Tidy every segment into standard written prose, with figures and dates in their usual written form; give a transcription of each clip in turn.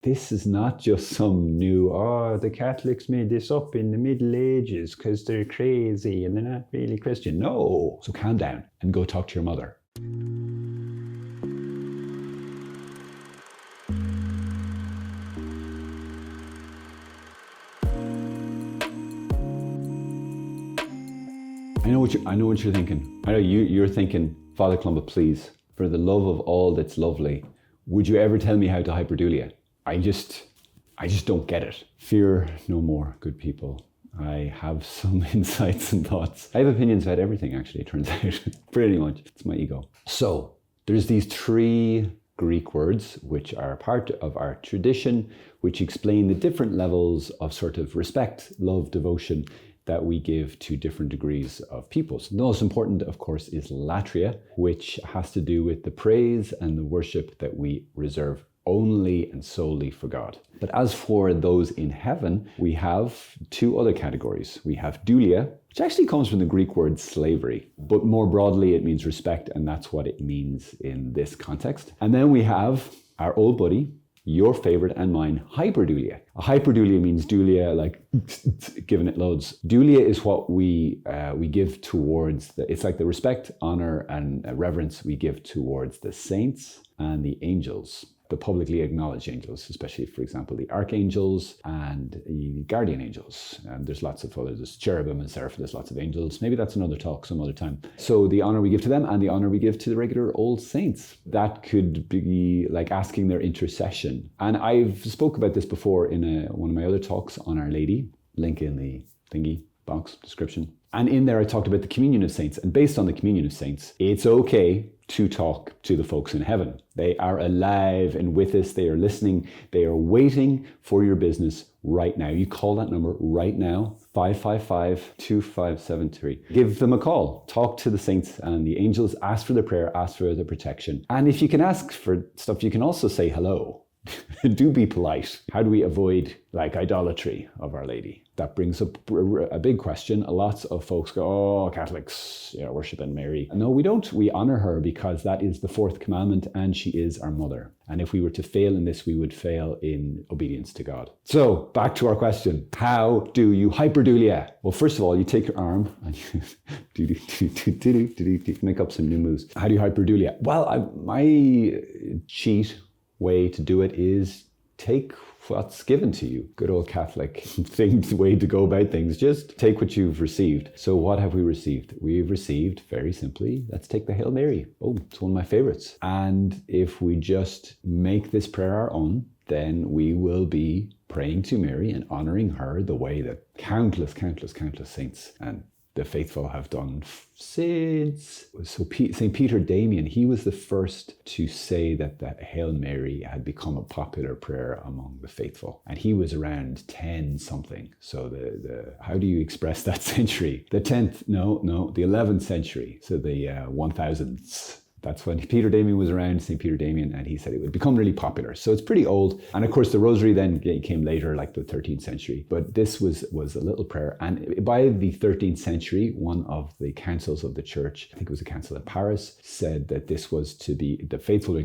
This is not just some new, the Catholics made this up in the Middle Ages because they're crazy and they're not really Christian. No. So calm down and go talk to your mother. I know what you're thinking. I know you're thinking, Father Columba, please, for the love of all that's lovely, would you ever tell me how to Hyperdulia? I just don't get it. Fear no more, good people. I have some insights and thoughts. I have opinions about everything, actually, it turns out. Pretty much. It's my ego. So there's these 3 Greek words, which are part of our tradition, which explain the different levels of sort of respect, love, devotion that we give to different degrees of peoples. The most important, of course, is latria, which has to do with the praise and the worship that we reserve only and solely for God. But as for those in heaven, we have 2 other categories. We have dulia, which actually comes from the Greek word slavery, but more broadly it means respect, and that's what it means in this context. And then we have our old buddy, your favorite and mine, hyperdulia. A hyperdulia means dulia, like giving it loads. Dulia is what we give towards it's like the respect, honor, and reverence we give towards the saints and the angels, the publicly acknowledged angels, especially, for example, the archangels and the guardian angels. And there's lots of others. There's cherubim and seraphim, there's lots of angels. Maybe that's another talk some other time. So the honor we give to them and the honor we give to the regular old saints. That could be like asking their intercession. And I've spoke about this before in one of my other talks on Our Lady, link in the thingy box description. And in there I talked about the communion of saints. And based on the communion of saints, it's okay to talk to the folks in heaven. They are alive and with us. They are listening. They are waiting for your business right now. You call that number right now, 555-2573. Give them a call. Talk to the saints and the angels. Ask for their prayer. Ask for their protection. And if you can ask for stuff, you can also say hello. Do be polite. How do we avoid idolatry of Our Lady? That brings up a big question. Lots of folks go, Catholics, worshiping Mary. No, we don't. We honor her because that is the 4th commandment and she is our mother. And if we were to fail in this, we would fail in obedience to God. So back to our question. How do you hyperdulia? Well, first of all, you take your arm and you make up some new moves. How do you hyperdulia? Well, my cheat way to do it is take what's given to you. Good old Catholic way to go about things. Just take what you've received. So what have we received? We've received, very simply, let's take the Hail Mary. Oh, it's one of my favorites. And if we just make this prayer our own, then we will be praying to Mary and honoring her the way that countless saints and the faithful have done since. So St. Peter Damian, he was the first to say that the Hail Mary had become a popular prayer among the faithful. And he was around 10 something. So the how do you express that century? The 10th, no, the 11th century. So the 1000s. That's when Peter Damian was around, St. Peter Damian, and he said it would become really popular. So it's pretty old. And of course, the rosary then came later, like the 13th century. But this was a little prayer. And by the 13th century, one of the councils of the church, I think it was a council in Paris, said that this was to be, the faithful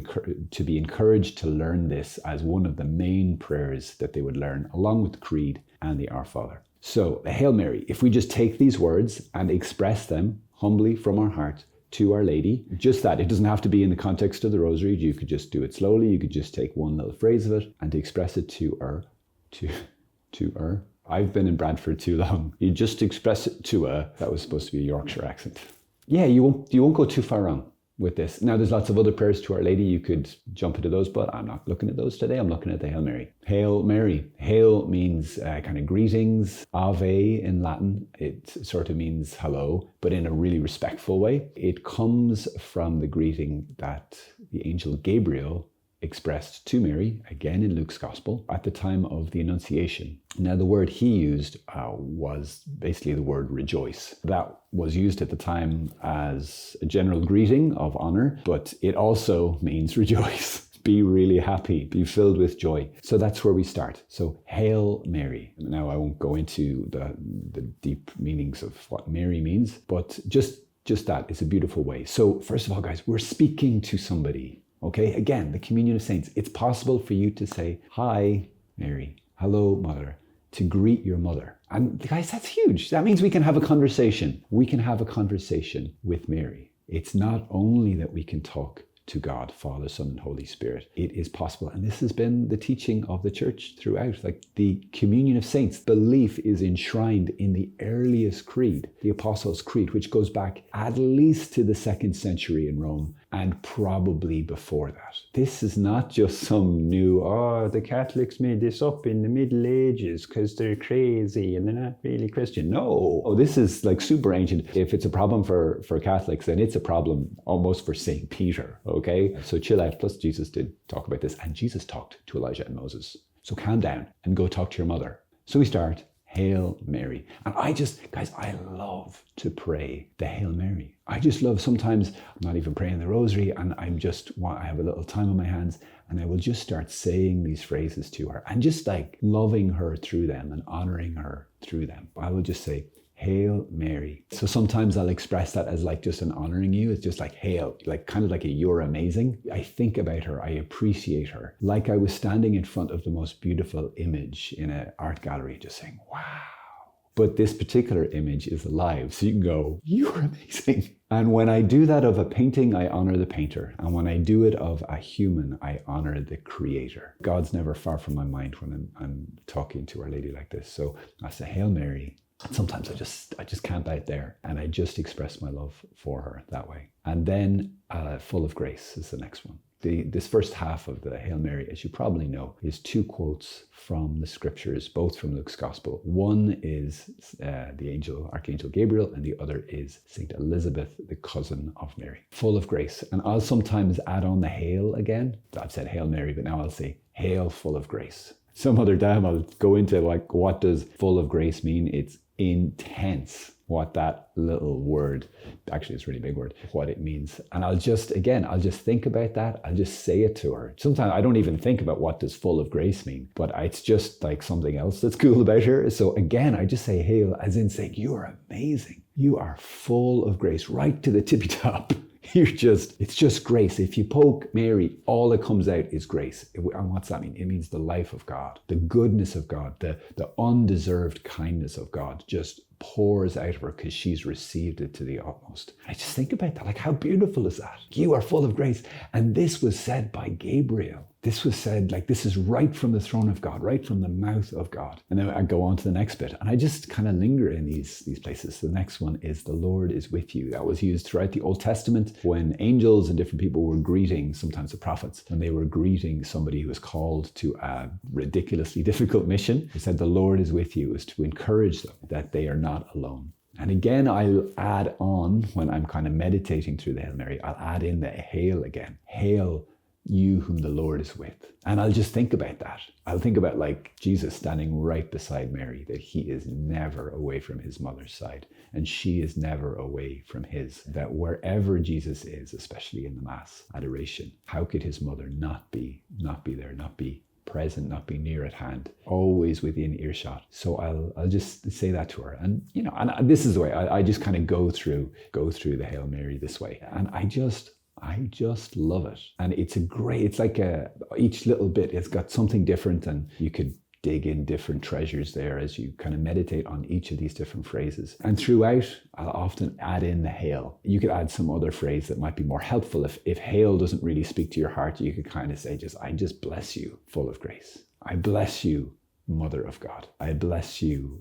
to be encouraged to learn this as one of the main prayers that they would learn, along with the Creed and the Our Father. So the Hail Mary, if we just take these words and express them humbly from our heart, to Our Lady, just that. It doesn't have to be in the context of the rosary. You could just do it slowly. You could just take one little phrase of it and express it to her, to her. I've been in Bradford too long. You just express it to her. That was supposed to be a Yorkshire accent. Yeah, you won't go too far wrong with this. Now, there's lots of other prayers to Our Lady. You could jump into those, but I'm not looking at those today. I'm looking at the Hail Mary. Hail Mary. Hail means kind of greetings. Ave in Latin. It sort of means hello, but in a really respectful way. It comes from the greeting that the angel Gabriel expressed to Mary, again in Luke's Gospel, at the time of the Annunciation. Now, the word he used was basically the word rejoice. That was used at the time as a general greeting of honor, but it also means rejoice. Be really happy, be filled with joy. So that's where we start. So Hail Mary. Now, I won't go into the deep meanings of what Mary means, but just that, it's a beautiful way. So first of all, guys, we're speaking to somebody. Okay, again, the communion of saints. It's possible for you to say, hi, Mary, hello, mother, to greet your mother. And guys, that's huge. That means we can have a conversation. We can have a conversation with Mary. It's not only that we can talk to God, Father, Son, and Holy Spirit. It is possible. And this has been the teaching of the church throughout. Like the communion of saints, belief is enshrined in the earliest creed, the Apostles' Creed, which goes back at least to the 2nd century in Rome and probably before that. This is not just some new, the Catholics made this up in the Middle Ages because they're crazy and they're not really Christian. No, this is like super ancient. If it's a problem for Catholics, then it's a problem almost for St. Peter, okay? So chill out. Plus Jesus did talk about this, and Jesus talked to Elijah and Moses. So calm down and go talk to your mother. So we start, Hail Mary. And I love to pray the Hail Mary. I just love, sometimes I'm not even praying the rosary and I have a little time on my hands and I will just start saying these phrases to her and just like loving her through them and honoring her through them. I will just say, Hail Mary. So sometimes I'll express that as like just an honoring you. It's just like hail, like kind of like a you're amazing. I think about her. I appreciate her. Like I was standing in front of the most beautiful image in an art gallery, just saying, wow. But this particular image is alive. So you can go, you're amazing. And when I do that of a painting, I honor the painter. And when I do it of a human, I honor the creator. God's never far from my mind when I'm talking to Our Lady like this. So I say, Hail Mary. And sometimes I just camp out there and I just express my love for her that way. And then full of grace is the next one. This first half of the Hail Mary, as you probably know, is 2 quotes from the scriptures, both from Luke's gospel. One is the Archangel Gabriel, and the other is Saint Elizabeth, the cousin of Mary. Full of grace. And I'll sometimes add on the hail again. I've said Hail Mary, but now I'll say hail full of grace. Some other time I'll go into like, what does full of grace mean? It's intense. What that little word, actually it's a really big word, what it means. And I'll just think about that. I'll just say it to her. Sometimes I don't even think about what does full of grace mean, but it's just like something else that's cool about her. So again, I just say hail as in saying, you are amazing. You are full of grace, right to the tippy top. It's just grace. If you poke Mary, all that comes out is grace. And what's that mean? It means the life of God, the goodness of God, the undeserved kindness of God just pours out of her because she's received it to the utmost. I just think about that. Like, how beautiful is that? You are full of grace. And this was said by Gabriel. This was said, like, this is right from the throne of God, right from the mouth of God. And then I go on to the next bit. And I just kind of linger in these places. The next one is the Lord is with you. That was used throughout the Old Testament when angels and different people were greeting, sometimes the prophets, when they were greeting somebody who was called to a ridiculously difficult mission. They said, the Lord is with you, is to encourage them that they are not alone. And again, I'll add on, when I'm kind of meditating through the Hail Mary, I'll add in the hail again. Hail you whom the Lord is with. And I'll just think about that. I'll think about like Jesus standing right beside Mary, that he is never away from his mother's side and she is never away from his. That wherever Jesus is, especially in the Mass adoration, how could his mother not be there, not be present, not be near at hand, always within earshot. So I'll just say that to her. And and this is the way I just kind of go through the Hail Mary this way. And I just love it. And it's like each little bit, it's got something different, and you could dig in different treasures there as you kind of meditate on each of these different phrases. And throughout, I'll often add in the hail. You could add some other phrase that might be more helpful. If hail doesn't really speak to your heart, you could kind of say, I just bless you, full of grace. I bless you, Mother of God. I bless you,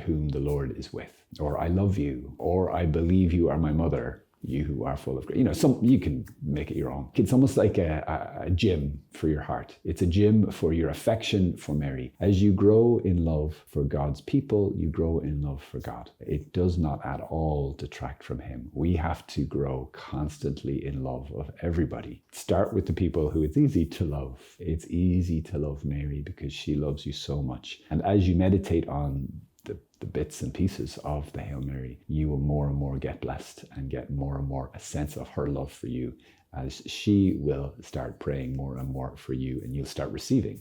whom the Lord is with. Or I love you. Or I believe you are my mother, you who are full of grace. You can make it your own. It's almost like a gym for your heart. It's a gym for your affection for Mary. As you grow in love for God's people, you grow in love for God. It does not at all detract from him. We have to grow constantly in love of everybody. Start with the people who it's easy to love. It's easy to love Mary because she loves you so much. And as you meditate on the bits and pieces of the Hail Mary, you will more and more get blessed and get more and more a sense of her love for you, as she will start praying more and more for you, and you'll start receiving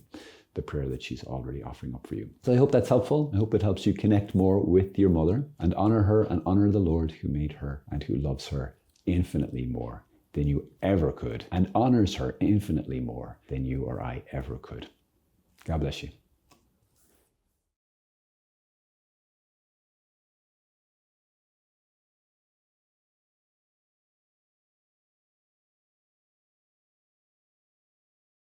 the prayer that she's already offering up for you. So I hope that's helpful. I hope it helps you connect more with your mother and honor her and honor the Lord who made her and who loves her infinitely more than you ever could and honors her infinitely more than you or I ever could. God bless you.